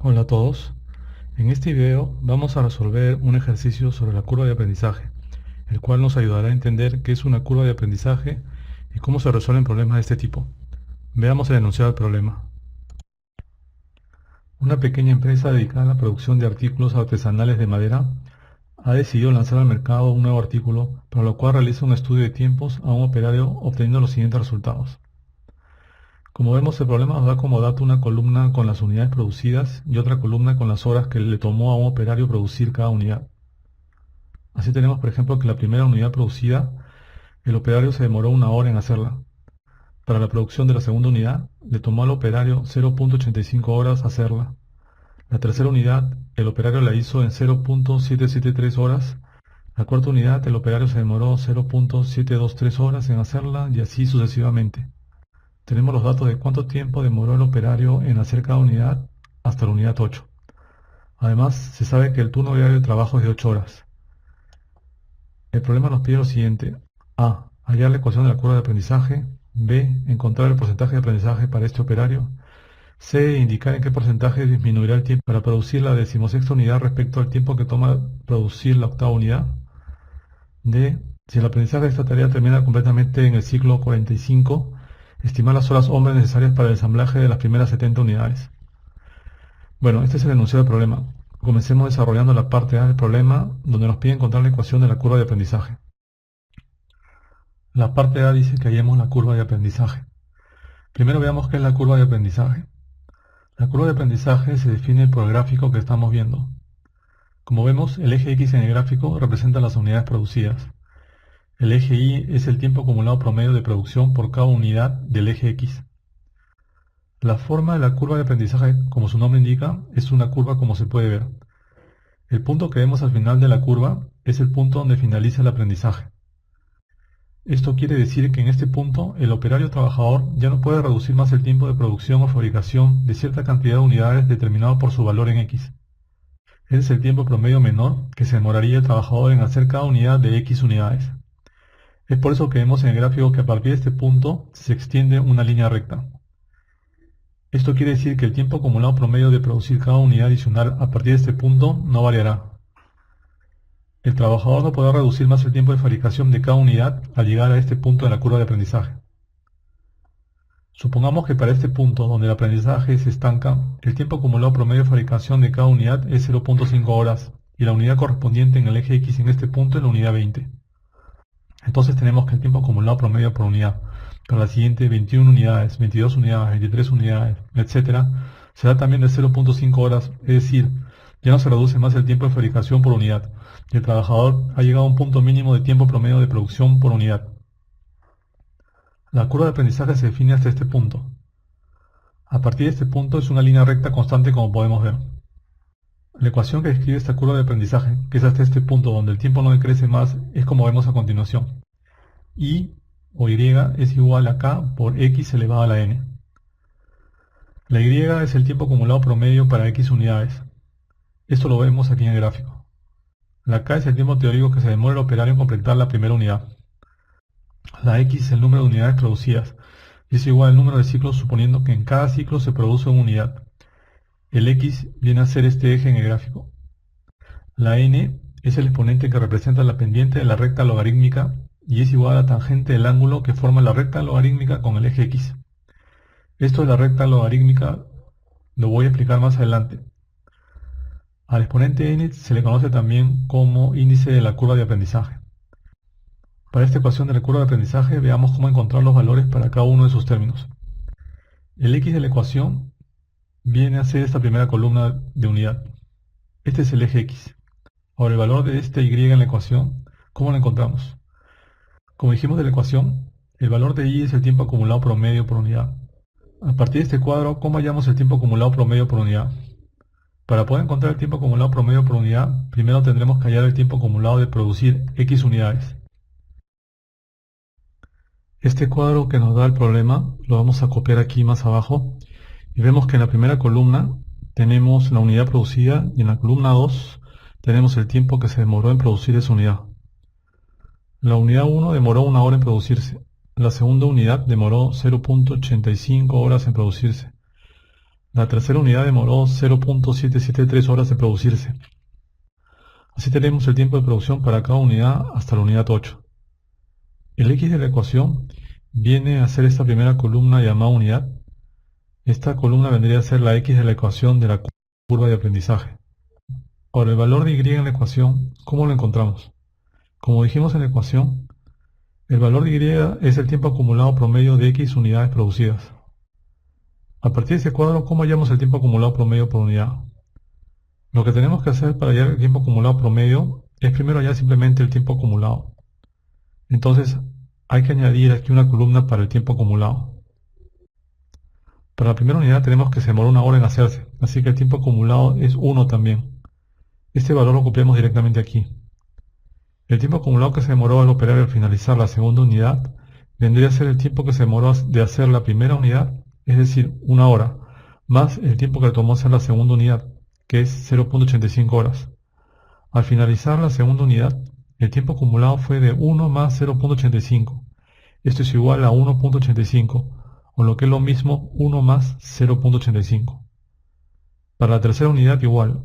Hola a todos. En este video vamos a resolver un ejercicio sobre la curva de aprendizaje, el cual nos ayudará a entender qué es una curva de aprendizaje y cómo se resuelven problemas de este tipo. Veamos el enunciado del problema. Una pequeña empresa dedicada a la producción de artículos artesanales de madera ha decidido lanzar al mercado un nuevo artículo, para lo cual realiza un estudio de tiempos a un operario obteniendo los siguientes resultados. Como vemos, el problema nos da como dato una columna con las unidades producidas y otra columna con las horas que le tomó a un operario producir cada unidad. Así tenemos, por ejemplo, que la primera unidad producida, el operario se demoró 1 hora en hacerla. Para la producción de la segunda unidad, le tomó al operario 0.85 horas hacerla. La tercera unidad, el operario la hizo en 0.773 horas. La cuarta unidad, el operario se demoró 0.723 horas en hacerla y así sucesivamente. Tenemos los datos de cuánto tiempo demoró el operario en hacer cada unidad hasta la unidad 8. Además, se sabe que el turno diario de trabajo es de 8 horas. El problema nos pide lo siguiente: A. Hallar la ecuación de la curva de aprendizaje. B. Encontrar el porcentaje de aprendizaje para este operario. C. Indicar en qué porcentaje disminuirá el tiempo para producir la 16ª unidad respecto al tiempo que toma producir la 8ª unidad. D. Si el aprendizaje de esta tarea termina completamente en el ciclo 45, estimar las horas hombres necesarias para el ensamblaje de las primeras 70 unidades. Bueno, este es el enunciado del problema. Comencemos desarrollando la parte A del problema, donde nos pide encontrar la ecuación de la curva de aprendizaje. La parte A dice que hallemos la curva de aprendizaje. Primero veamos qué es la curva de aprendizaje. La curva de aprendizaje se define por el gráfico que estamos viendo. Como vemos, el eje X en el gráfico representa las unidades producidas. El eje Y es el tiempo acumulado promedio de producción por cada unidad del eje X. La forma de la curva de aprendizaje, como su nombre indica, es una curva como se puede ver. El punto que vemos al final de la curva es el punto donde finaliza el aprendizaje. Esto quiere decir que en este punto el operario trabajador ya no puede reducir más el tiempo de producción o fabricación de cierta cantidad de unidades determinado por su valor en X. Ese es el tiempo promedio menor que se demoraría el trabajador en hacer cada unidad de X unidades. Es por eso que vemos en el gráfico que a partir de este punto se extiende una línea recta. Esto quiere decir que el tiempo acumulado promedio de producir cada unidad adicional a partir de este punto no variará. El trabajador no podrá reducir más el tiempo de fabricación de cada unidad al llegar a este punto de la curva de aprendizaje. Supongamos que para este punto, donde el aprendizaje se estanca, el tiempo acumulado promedio de fabricación de cada unidad es 0.5 horas y la unidad correspondiente en el eje X en este punto es la unidad 20. Entonces tenemos que el tiempo acumulado promedio por unidad para la siguiente 21 unidades, 22 unidades, 23 unidades, etc., será también de 0.5 horas, es decir, ya no se reduce más el tiempo de fabricación por unidad, y el trabajador ha llegado a un punto mínimo de tiempo promedio de producción por unidad. La curva de aprendizaje se define hasta este punto. A partir de este punto es una línea recta constante, como podemos ver. La ecuación que describe esta curva de aprendizaje, que es hasta este punto donde el tiempo no decrece más, es como vemos a continuación. Y o Y es igual a K por X elevado a la N. La Y es el tiempo acumulado promedio para X unidades. Esto lo vemos aquí en el gráfico. La K es el tiempo teórico que se demora el operario en completar la primera unidad. La X es el número de unidades producidas y es igual al número de ciclos, suponiendo que en cada ciclo se produce una unidad. El X viene a ser este eje en el gráfico. La N es el exponente que representa la pendiente de la recta logarítmica y es igual a la tangente del ángulo que forma la recta logarítmica con el eje X. Esto de la recta logarítmica lo voy a explicar más adelante. Al exponente n se le conoce también como índice de la curva de aprendizaje. Para esta ecuación de la curva de aprendizaje veamos cómo encontrar los valores para cada uno de sus términos. El x de la ecuación viene a ser esta primera columna de unidad. Este es el eje x. Ahora el valor de este y en la ecuación, ¿cómo lo encontramos? Como dijimos de la ecuación, el valor de y es el tiempo acumulado promedio por unidad. A partir de este cuadro, ¿cómo hallamos el tiempo acumulado promedio por unidad? Para poder encontrar el tiempo acumulado promedio por unidad, primero tendremos que hallar el tiempo acumulado de producir X unidades. Este cuadro que nos da el problema lo vamos a copiar aquí más abajo y vemos que en la primera columna tenemos la unidad producida y en la columna 2 tenemos el tiempo que se demoró en producir esa unidad. La unidad 1 demoró 1 hora en producirse. La segunda unidad demoró 0.85 horas en producirse. La tercera unidad demoró 0.773 horas en producirse. Así tenemos el tiempo de producción para cada unidad hasta la unidad 8. El x de la ecuación viene a ser esta primera columna llamada unidad. Esta columna vendría a ser la x de la ecuación de la curva de aprendizaje. Ahora, el valor de y en la ecuación, ¿cómo lo encontramos? Como dijimos en la ecuación, el valor de y es el tiempo acumulado promedio de x unidades producidas. A partir de este cuadro, ¿cómo hallamos el tiempo acumulado promedio por unidad? Lo que tenemos que hacer para hallar el tiempo acumulado promedio es primero hallar simplemente el tiempo acumulado. Entonces, hay que añadir aquí una columna para el tiempo acumulado. Para la primera unidad tenemos que se demoró 1 hora en hacerse, así que el tiempo acumulado es 1 también. Este valor lo copiamos directamente aquí. El tiempo acumulado que se demoró al operar y al finalizar la segunda unidad vendría a ser el tiempo que se demoró de hacer la primera unidad, es decir, 1 hora, más el tiempo que le tomó hacer la segunda unidad, que es 0.85 horas. Al finalizar la segunda unidad, el tiempo acumulado fue de 1 más 0.85. Esto es igual a 1.85, o lo que es lo mismo 1 más 0.85. Para la tercera unidad igual.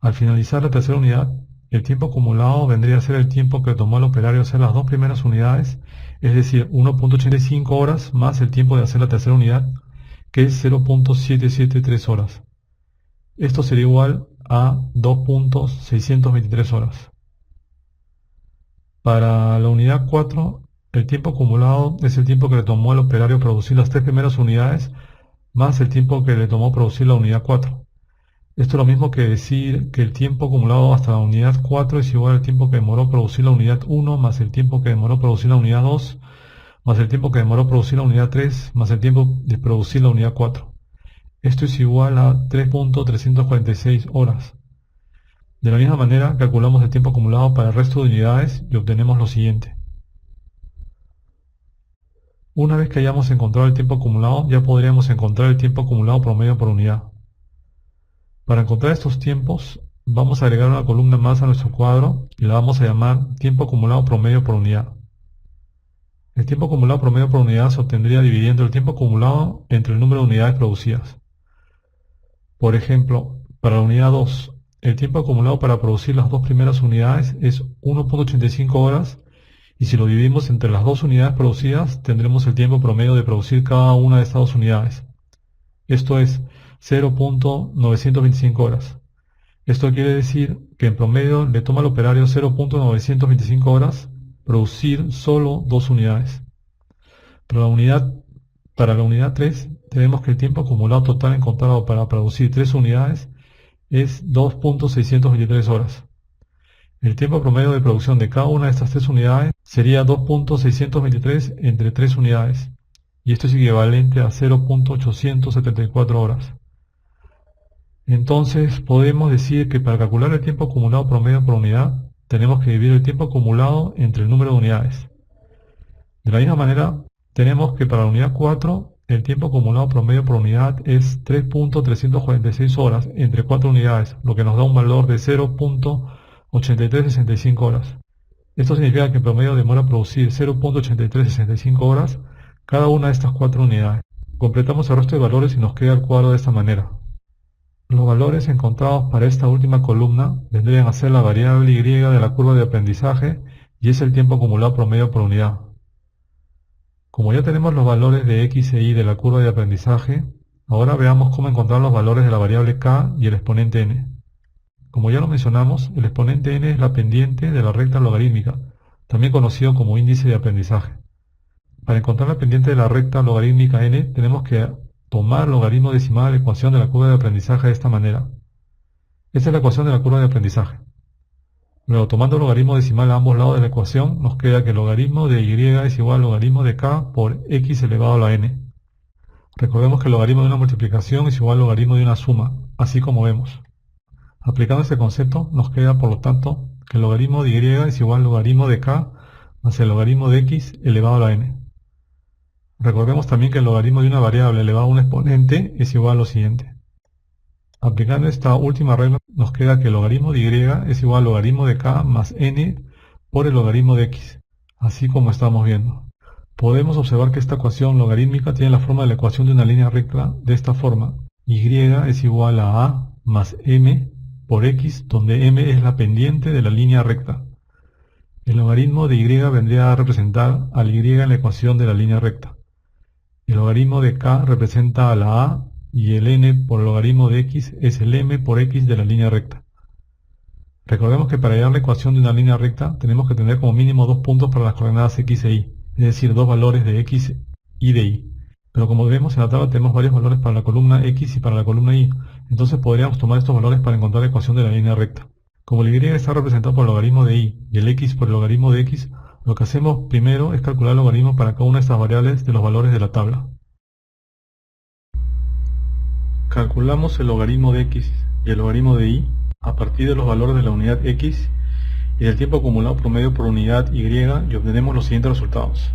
Al finalizar la tercera unidad, el tiempo acumulado vendría a ser el tiempo que tomó el operario hacer las dos primeras unidades, es decir, 1.85 horas más el tiempo de hacer la tercera unidad, que es 0.773 horas. Esto sería igual a 2.623 horas. Para la unidad 4, el tiempo acumulado es el tiempo que le tomó al operario producir las tres primeras unidades, más el tiempo que le tomó producir la unidad 4. Esto es lo mismo que decir que el tiempo acumulado hasta la unidad 4 es igual al tiempo que demoró producir la unidad 1, más el tiempo que demoró producir la unidad 2, más el tiempo que demoró producir la unidad 3, más el tiempo de producir la unidad 4. Esto es igual a 3.346 horas. De la misma manera, calculamos el tiempo acumulado para el resto de unidades y obtenemos lo siguiente. Una vez que hayamos encontrado el tiempo acumulado, ya podríamos encontrar el tiempo acumulado promedio por unidad. Para encontrar estos tiempos, vamos a agregar una columna más a nuestro cuadro y la vamos a llamar tiempo acumulado promedio por unidad. El tiempo acumulado promedio por unidad se obtendría dividiendo el tiempo acumulado entre el número de unidades producidas. Por ejemplo, para la unidad 2, el tiempo acumulado para producir las dos primeras unidades es 1.85 horas y si lo dividimos entre las dos unidades producidas, tendremos el tiempo promedio de producir cada una de estas dos unidades. Esto es 0.925 horas. Esto quiere decir que en promedio le toma al operario 0.925 horas producir solo dos unidades. Para la unidad 3, tenemos que el tiempo acumulado total encontrado para producir 3 unidades es 2.623 horas. El tiempo promedio de producción de cada una de estas 3 unidades sería 2.623 entre 3 unidades, y esto es equivalente a 0.874 horas. Entonces, podemos decir que para calcular el tiempo acumulado promedio por unidad, tenemos que dividir el tiempo acumulado entre el número de unidades. De la misma manera, tenemos que para la unidad 4, el tiempo acumulado promedio por unidad es 3.346 horas entre 4 unidades, lo que nos da un valor de 0.8365 horas. Esto significa que en promedio demora producir 0.8365 horas cada una de estas 4 unidades. Completamos el resto de valores y nos queda el cuadro de esta manera. Los valores encontrados para esta última columna vendrían a ser la variable y de la curva de aprendizaje y es el tiempo acumulado promedio por unidad. Como ya tenemos los valores de x e y de la curva de aprendizaje, ahora veamos cómo encontrar los valores de la variable k y el exponente n. Como ya lo mencionamos, el exponente n es la pendiente de la recta logarítmica, también conocido como índice de aprendizaje. Para encontrar la pendiente de la recta logarítmica n, tenemos que tomar el logaritmo decimal de la ecuación de la curva de aprendizaje de esta manera. Esta es la ecuación de la curva de aprendizaje. Luego, tomando el logaritmo decimal a ambos lados de la ecuación, nos queda que el logaritmo de y es igual al logaritmo de k por x elevado a la n. Recordemos que el logaritmo de una multiplicación es igual al logaritmo de una suma, así como vemos. Aplicando este concepto, nos queda por lo tanto que el logaritmo de y es igual al logaritmo de k más el logaritmo de x elevado a la n. Recordemos también que el logaritmo de una variable elevado a un exponente es igual a lo siguiente. Aplicando esta última regla, nos queda que el logaritmo de y es igual al logaritmo de k más n por el logaritmo de x, así como estamos viendo. Podemos observar que esta ecuación logarítmica tiene la forma de la ecuación de una línea recta de esta forma, y es igual a más m por x, donde m es la pendiente de la línea recta. El logaritmo de y vendría a representar al y en la ecuación de la línea recta. El logaritmo de k representa a la a y el n por el logaritmo de x es el m por x de la línea recta. Recordemos que para hallar la ecuación de una línea recta tenemos que tener como mínimo dos puntos para las coordenadas x e y, es decir, dos valores de x y de y. Pero como vemos en la tabla tenemos varios valores para la columna x y para la columna y, entonces podríamos tomar estos valores para encontrar la ecuación de la línea recta. Como el y está representado por el logaritmo de y el x por el logaritmo de x, lo que hacemos primero es calcular el logaritmo para cada una de estas variables de los valores de la tabla. Calculamos el logaritmo de x y el logaritmo de y a partir de los valores de la unidad x y del tiempo acumulado promedio por unidad y obtenemos los siguientes resultados.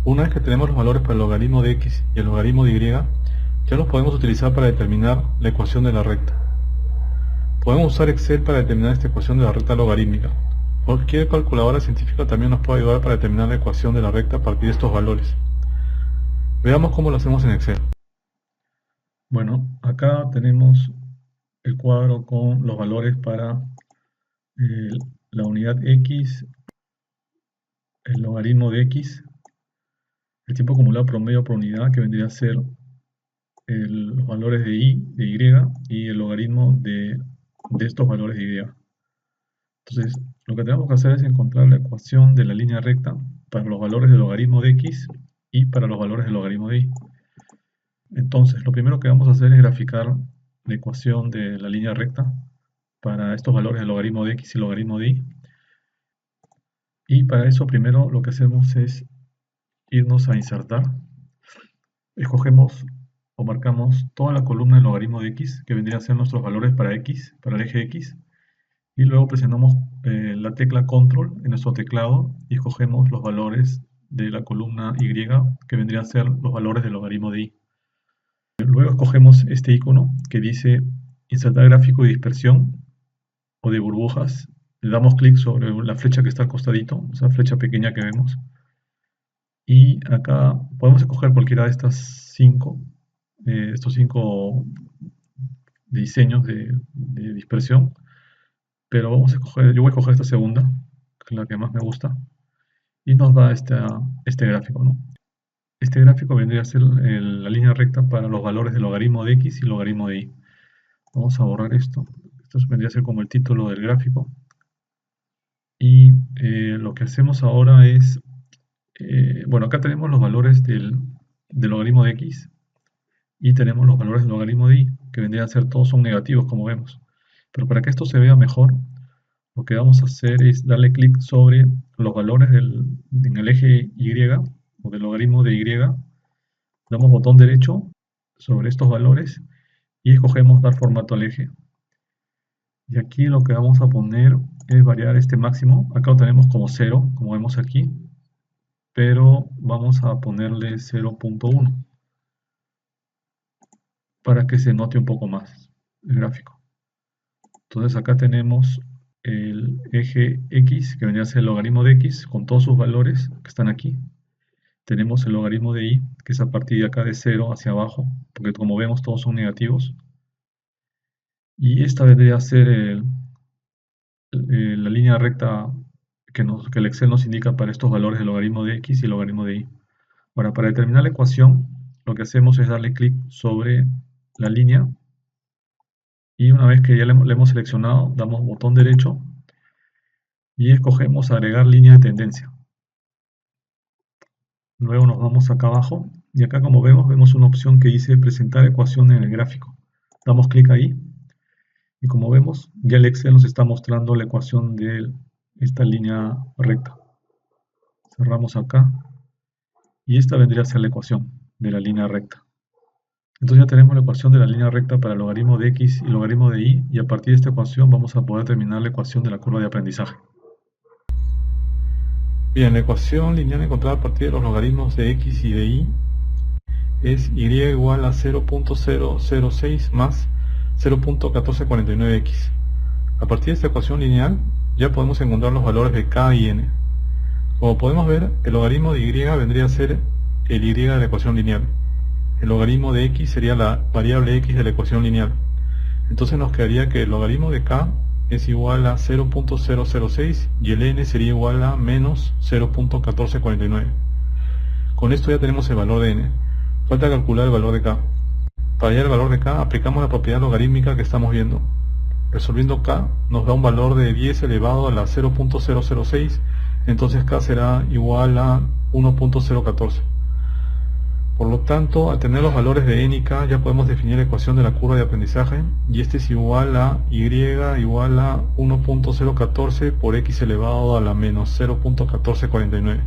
Una vez que tenemos los valores para el logaritmo de x y el logaritmo de y, ya los podemos utilizar para determinar la ecuación de la recta. Podemos usar Excel para determinar esta ecuación de la recta logarítmica. Cualquier calculadora científica también nos puede ayudar para determinar la ecuación de la recta a partir de estos valores. Veamos cómo lo hacemos en Excel. Bueno, acá tenemos el cuadro con los valores para la unidad x, el logaritmo de x, el tiempo acumulado promedio por unidad, que vendría a ser los valores de y, de y el logaritmo de estos valores de y. Entonces, lo que tenemos que hacer es encontrar la ecuación de la línea recta para los valores del logaritmo de x y para los valores del logaritmo de y. Entonces, lo primero que vamos a hacer es graficar la ecuación de la línea recta para estos valores del logaritmo de x y logaritmo de y. Y para eso primero lo que hacemos es irnos a insertar. Escogemos o marcamos toda la columna del logaritmo de x, que vendría a ser nuestros valores para x, para el eje x. Y luego presionamos la tecla control en nuestro teclado y escogemos los valores de la columna y, que vendrían a ser los valores del logaritmo de y. Luego escogemos este icono que dice insertar gráfico de dispersión o de burbujas. Le damos clic sobre la flecha que está al costadito, esa flecha pequeña que vemos. Y acá podemos escoger cualquiera de estas estos cinco diseños de dispersión. Pero vamos a escoger, yo voy a escoger esta segunda, que es la que más me gusta. Y nos da este gráfico, ¿no? Este gráfico vendría a ser la línea recta para los valores del logaritmo de x y logaritmo de y. Vamos a borrar esto. Esto vendría a ser como el título del gráfico. Y lo que hacemos ahora es, bueno, acá tenemos los valores del logaritmo de x y tenemos los valores del logaritmo de y, que vendrían a ser todos son negativos, como vemos. Pero para que esto se vea mejor, lo que vamos a hacer es darle clic sobre los valores en el eje y o del logaritmo de y, damos botón derecho sobre estos valores y escogemos dar formato al eje. Y aquí lo que vamos a poner es variar este máximo. Acá lo tenemos como 0, como vemos aquí, pero vamos a ponerle 0.1 para que se note un poco más el gráfico. Entonces acá tenemos el eje x, que vendría a ser el logaritmo de x, con todos sus valores que están aquí. Tenemos el logaritmo de y, que es a partir de acá de 0 hacia abajo, porque como vemos todos son negativos. Y esta vendría a ser la línea recta que el Excel nos indica para estos valores del logaritmo de x y el logaritmo de y. Ahora, para determinar la ecuación, lo que hacemos es darle clic sobre la línea. Y una vez que ya le hemos seleccionado, damos botón derecho y escogemos agregar línea de tendencia. Luego nos vamos acá abajo y acá, como vemos una opción que dice presentar ecuación en el gráfico. Damos clic ahí y como vemos ya el Excel nos está mostrando la ecuación de esta línea recta. Cerramos acá y esta vendría a ser la ecuación de la línea recta. Entonces ya tenemos la ecuación de la línea recta para el logaritmo de x y logaritmo de y a partir de esta ecuación vamos a poder determinar la ecuación de la curva de aprendizaje. Bien, la ecuación lineal encontrada a partir de los logaritmos de x y de y es y igual a 0.006 más 0.1449x. A partir de esta ecuación lineal ya podemos encontrar los valores de k y n. Como podemos ver, el logaritmo de y vendría a ser el y de la ecuación lineal. el logaritmo de x sería la variable x de la ecuación lineal. Entonces nos quedaría que el logaritmo de k es igual a 0.006 y el n sería igual a menos 0.1449. Con esto ya tenemos el valor de n. Falta calcular el valor de k. Para hallar el valor de k aplicamos la propiedad logarítmica que estamos viendo. Resolviendo k nos da un valor de 10 elevado a la 0.006, entonces k será igual a 1.014. Por lo tanto, al tener los valores de n y k ya podemos definir la ecuación de la curva de aprendizaje, y este es igual a y igual a 1.014 por x elevado a la menos 0.1449.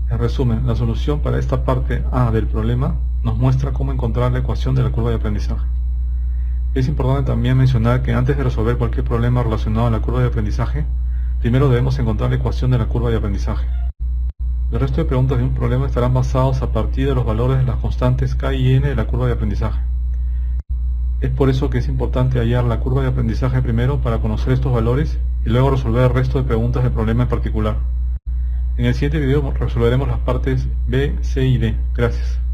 En resumen, la solución para esta parte A del problema nos muestra cómo encontrar la ecuación de la curva de aprendizaje. Es importante también mencionar que antes de resolver cualquier problema relacionado a la curva de aprendizaje, primero debemos encontrar la ecuación de la curva de aprendizaje. El resto de preguntas de un problema estarán basados a partir de los valores de las constantes k y n de la curva de aprendizaje. Es por eso que es importante hallar la curva de aprendizaje primero para conocer estos valores y luego resolver el resto de preguntas del problema en particular. En el siguiente video resolveremos las partes B, C y D. Gracias.